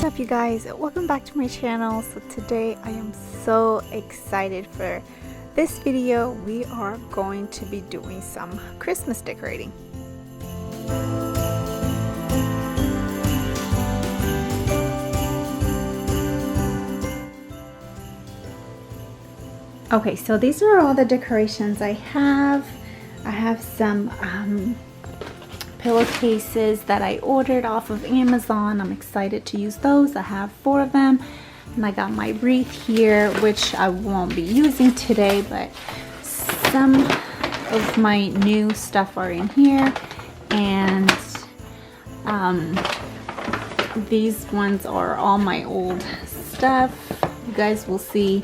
up, you guys? Welcome back to my channel. So today I am so excited for this video. We are going to be doing some Christmas decorating. Okay, so these are all the decorations I have. I have some pillowcases that I ordered off of Amazon. I'm excited to use those. I have 4 of them, and I got my wreath here, which I won't be using today, but some of my new stuff are in here, and these ones are all my old stuff. You guys will see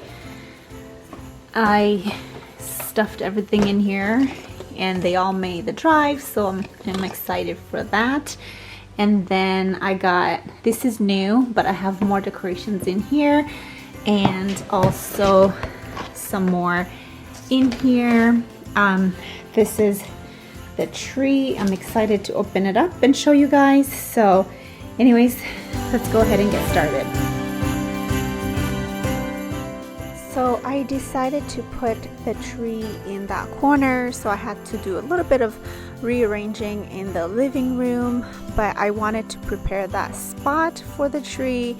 I stuffed everything in here, and they all made the drive, so I'm excited for that. And then I got, this is new, but I have more decorations in here, and also some more in here. This is the tree. I'm excited to open it up and show you guys. So anyways, let's go ahead and get started. So I decided to put the tree in that corner, so I had to do a little bit of rearranging in the living room, but I wanted to prepare that spot for the tree.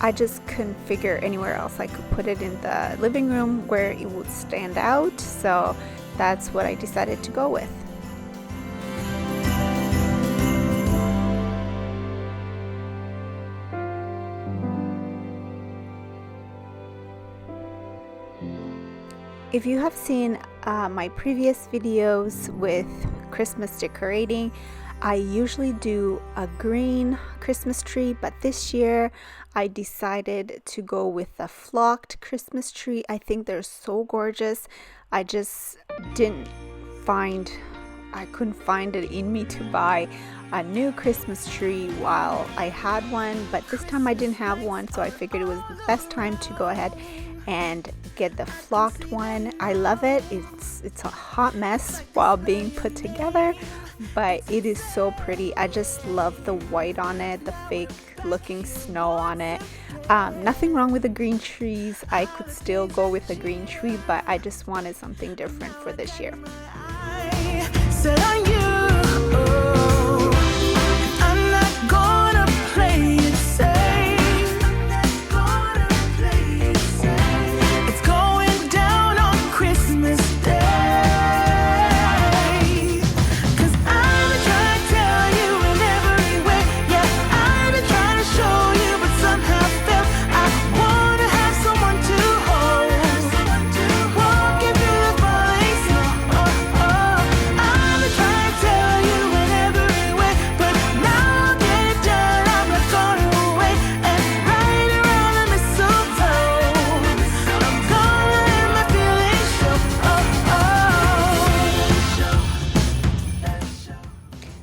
I just couldn't figure anywhere else I could put it in the living room where it would stand out, so that's what I decided to go with. If you have seen my previous videos with Christmas decorating, I usually do a green Christmas tree, but this year I decided to go with a flocked Christmas tree. I think they're so gorgeous. I just couldn't find it in me to buy a new Christmas tree while I had one, but this time I didn't have one, so I figured it was the best time to go ahead and get the flocked one. I love it. It's a hot mess while being put together, but it is so pretty. I just love the white on it, the fake looking snow on it. Nothing wrong with the green trees. I could still go with a green tree, but I just wanted something different for this year.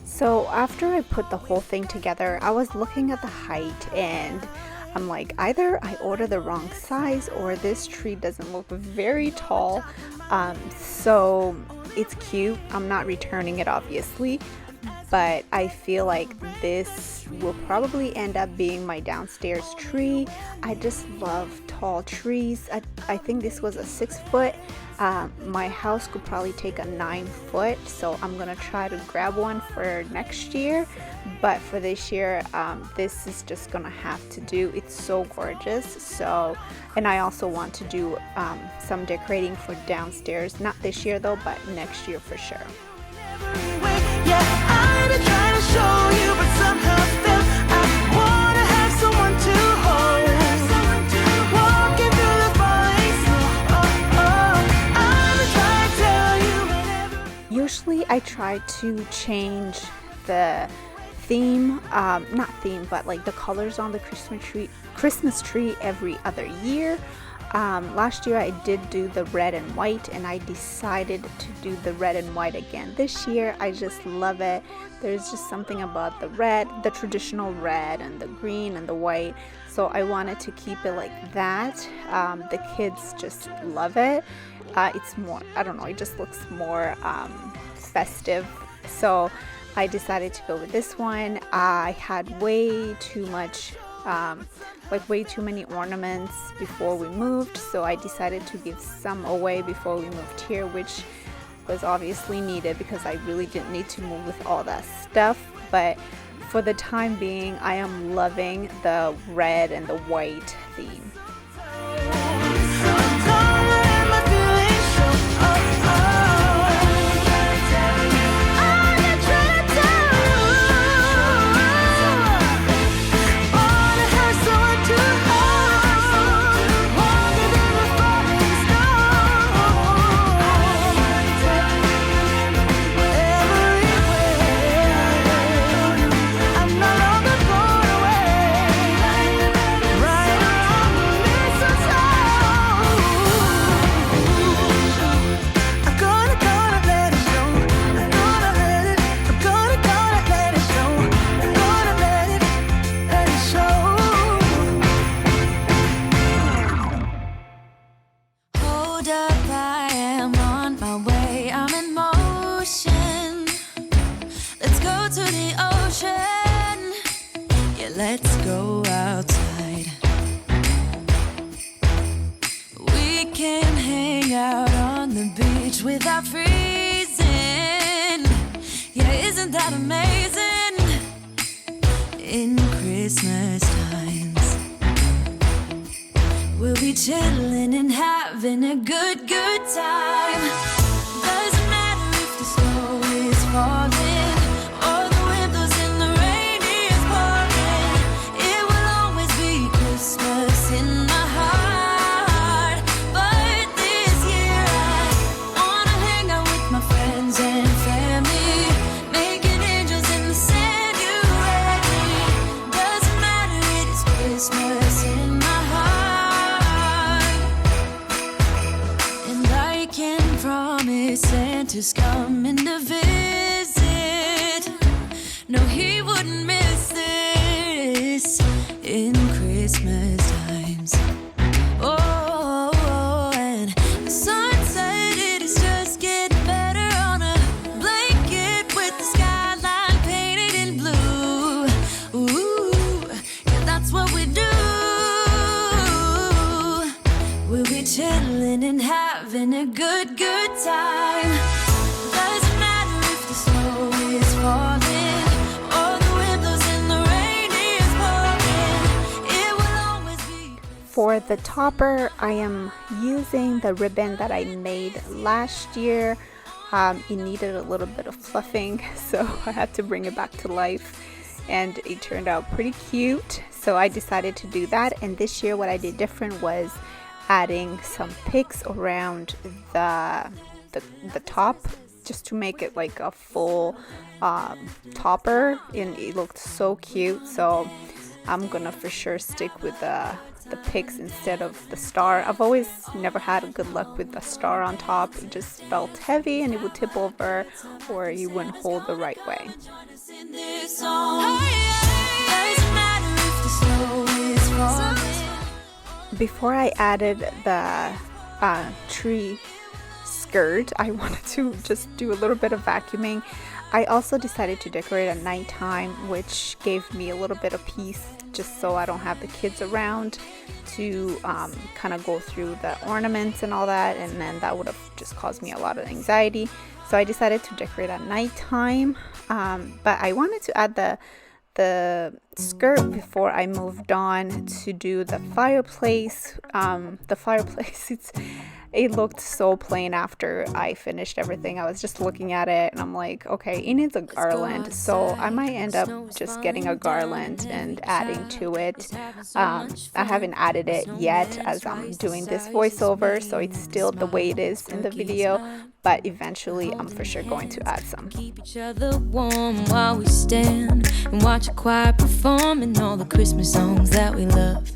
So after I put the whole thing together, I was looking at the height, and I'm like, either I order the wrong size or this tree doesn't look very tall. So it's cute. I'm not returning it, obviously, but I feel like this will probably end up being my downstairs tree. I just love tall trees. I think this was a 6-foot. My house could probably take a 9-foot, so I'm gonna try to grab one for next year, but for this year this is just gonna have to do. It's so gorgeous. So, and I also want to do some decorating for downstairs, not this year though, but next year for sure. Usually I try to change the theme, not theme, but like the colors on the Christmas tree every other year. Last year I did do the red and white, and I decided to do the red and white again this year. I just love it. There's just something about the red, the traditional red, and the green and the white, so I wanted to keep it like that. The kids just love it. It's more, I don't know, it just looks more festive, so I decided to go with this one. I had way too much like way too many ornaments before we moved, so I decided to give some away before we moved here, which was obviously needed because I really didn't need to move with all that stuff. But for the time being, I am loving the red and the white theme. Let's go outside. We can hang out on the beach without freezing. Yeah, isn't that amazing? In Christmas times, we'll be chilling and having a good time. Doesn't matter if the snow is falling. Santa's coming to visit. No, he wouldn't miss this in Christmas times. Oh, and the sunset, it is just getting better on a blanket with the skyline painted in blue. Ooh, yeah, that's what we do. We'll be chilling and having a good time. Doesn't matter if the snow is falling or the windows and the rain is pouring. It will always be. For the topper, I am using the ribbon that I made last year. It needed a little bit of fluffing, so I had to bring it back to life, and it turned out pretty cute. So I decided to do that, and this year what I did different was adding some picks around the top, just to make it like a full topper, and it looked so cute. So I'm gonna for sure stick with the picks instead of the star. I've always never had good luck with the star on top. It just felt heavy and it would tip over, or you wouldn't hold the right way. Before I added the tree skirt, I wanted to just do a little bit of vacuuming. I also decided to decorate at nighttime, which gave me a little bit of peace, just so I don't have the kids around to kind of go through the ornaments and all that, and then that would have just caused me a lot of anxiety. So I decided to decorate at nighttime, but I wanted to add the skirt before I moved on to do the fireplace. The fireplace, it looked so plain after I finished everything. I was just looking at it and I'm like, okay, it needs a garland, so I might end up just getting a garland and adding to it. I haven't added it yet as I'm doing this voiceover, so it's still the way it is in the video, but eventually I'm for sure going to add some. Keep each other warm while we stand and watch a choir performing all the Christmas songs that we love.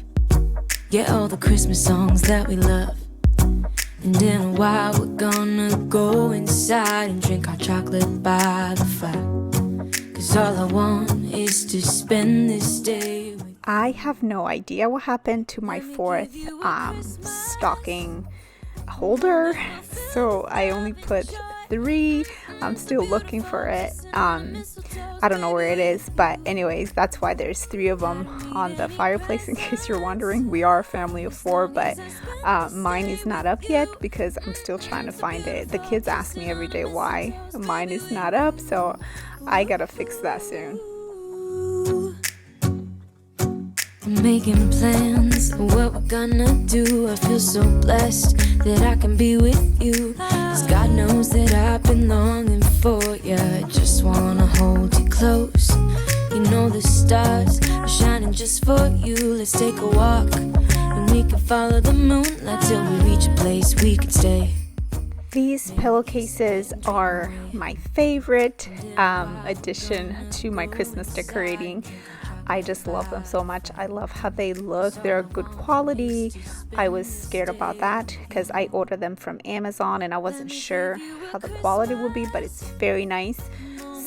Yeah, all the Christmas songs that we love. And in a while we're gonna go inside and drink our chocolate by the fire. 'Cause all I want is to spend this day with you. I have no idea what happened to my fourth stocking holder, so I only put three. I'm still looking for it. I don't know where it is, but anyways, that's why there's three of them on the fireplace, in case you're wondering. We are a family of four, but mine is not up yet because I'm still trying to find it. The kids ask me every day why mine is not up, so I gotta fix that soon. Making plans, what we're gonna do. I feel so blessed that I can be with you, 'cause God knows that I've been longing for you. I just wanna hold you close. You know the stars are shining just for you. Let's take a walk and we can follow the moonlight till we reach a place we can stay. These pillowcases are my favorite addition to my Christmas decorating. I just love them so much. I love how they look. They're good quality. I was scared about that because I ordered them from Amazon and I wasn't sure how the quality would be, but it's very nice.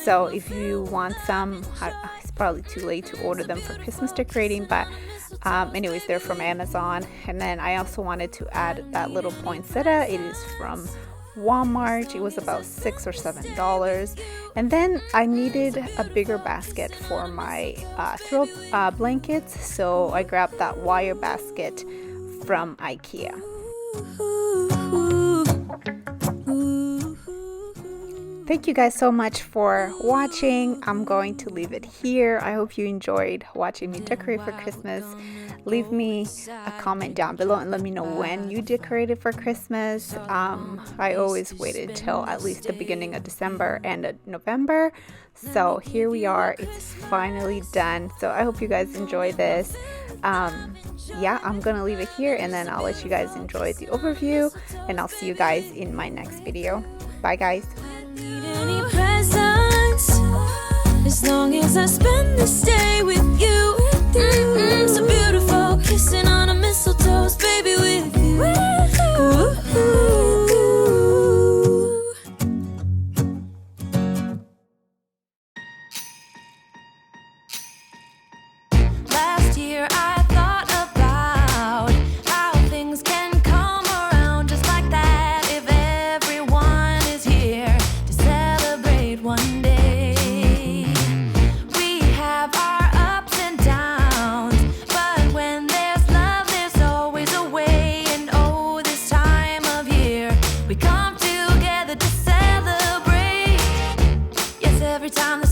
So if you want some, it's probably too late to order them for Christmas decorating, but anyways, they're from Amazon. And then I also wanted to add that little poinsettia. It is from Walmart. It was about $6 or $7. And then I needed a bigger basket for my throw blankets, so I grabbed that wire basket from IKEA. Thank you guys so much for watching. I'm going to leave it here. I hope you enjoyed watching me decorate for Christmas. Leave me a comment down below and let me know when you decorated for Christmas. I always waited till at least the beginning of December and November. So here we are. It's finally done. So I hope you guys enjoy this. Yeah, I'm gonna leave it here and then I'll let you guys enjoy the overview, and I'll see you guys in my next video. Bye guys. Any presents, as long as I spend this day with you. So beautiful, kissing on a mistletoe, baby, with you. Last year I thought about how things can come around just like that if everyone is here to celebrate one day. We have our ups and downs, but when there's love there's always a way. And oh, this time of year we come together to celebrate. Yes, every time the